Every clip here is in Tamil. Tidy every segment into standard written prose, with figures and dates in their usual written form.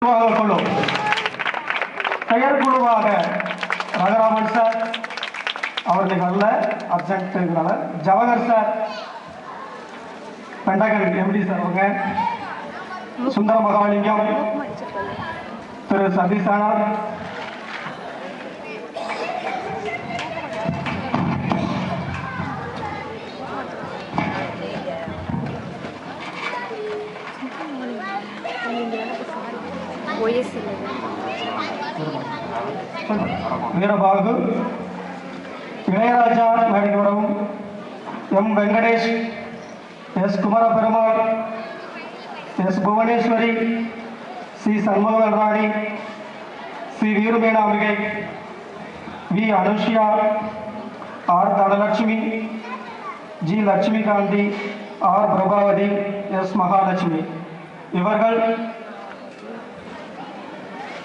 குழு செயற்குழுவாக ரங்கராமன் சார் அவர்கள் அல்ல absent Jawahar sir, Pentagon MD sir அவங்க, சுந்தர மகாலிங்கம், திரு சதீஷானார், வீரபாகு, இளையராஜா மேடைக்கு M Venkatesh, S Kumara Perumal, S Bhuvaneswari, C Shanmugavel Rani, C Veeramenambigai, V Anushya, R Dhanalakshmi, G Lakshmikanthi, R Prabhavathi, S Mahalakshmi இவர்கள்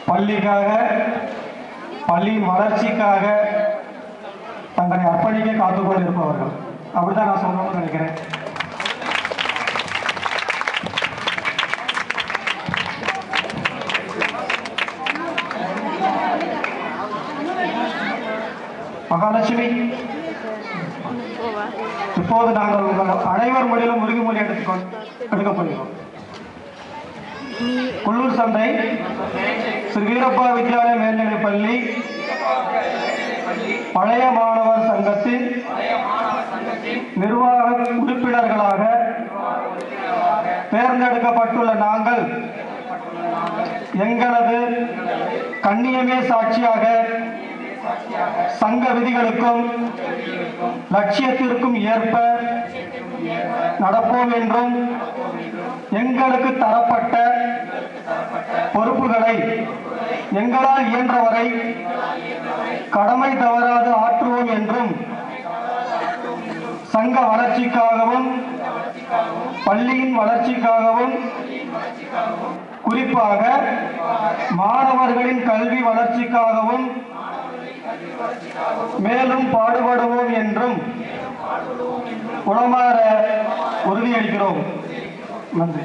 பள்ளிக்காக, பள்ளி வளர்ச்சிக்காக தங்களை அர்ப்பணிக்க காத்துக்கொண்டிருப்பவர்கள். அப்படிதான் நான் சொல்லணும்னு நினைக்கிறேன். மகாலட்சுமி, இப்போது நாங்கள் உங்கள் அனைவர் மொழியிலும் உறுதிமொழி எடுக்கப் போகிறோம். குள்ளூர் சந்தை ஸ்ரீ வீரப்பா வித்யாலய மேல்நிலைப் பள்ளி பழைய மாணவர் சங்கத்தின் நிர்வாக உறுப்பினர்களாக தேர்ந்தெடுக்கப்பட்டுள்ள நாங்கள் எங்களது கண்ணியமே சாட்சியாக சங்க விதிகளுக்கும் லட்சியத்திற்கும் ஏற்ப நடப்போம் என்றும் எங்களுக்கு தரப்பட்ட பொறுப்புகளை எங்களால் இயன்றவரை கடமை தவறாது ஆற்றுவோம் என்றும் சங்க வளர்ச்சிக்காகவும் பள்ளியின் வளர்ச்சிக்காகவும் குறிப்பாக மாணவர்களின் கல்வி வளர்ச்சிக்காகவும் மேலும் பாடுபடுவோம் என்றும் உளமாற உறுதியளிக்கிறோம். நன்றி.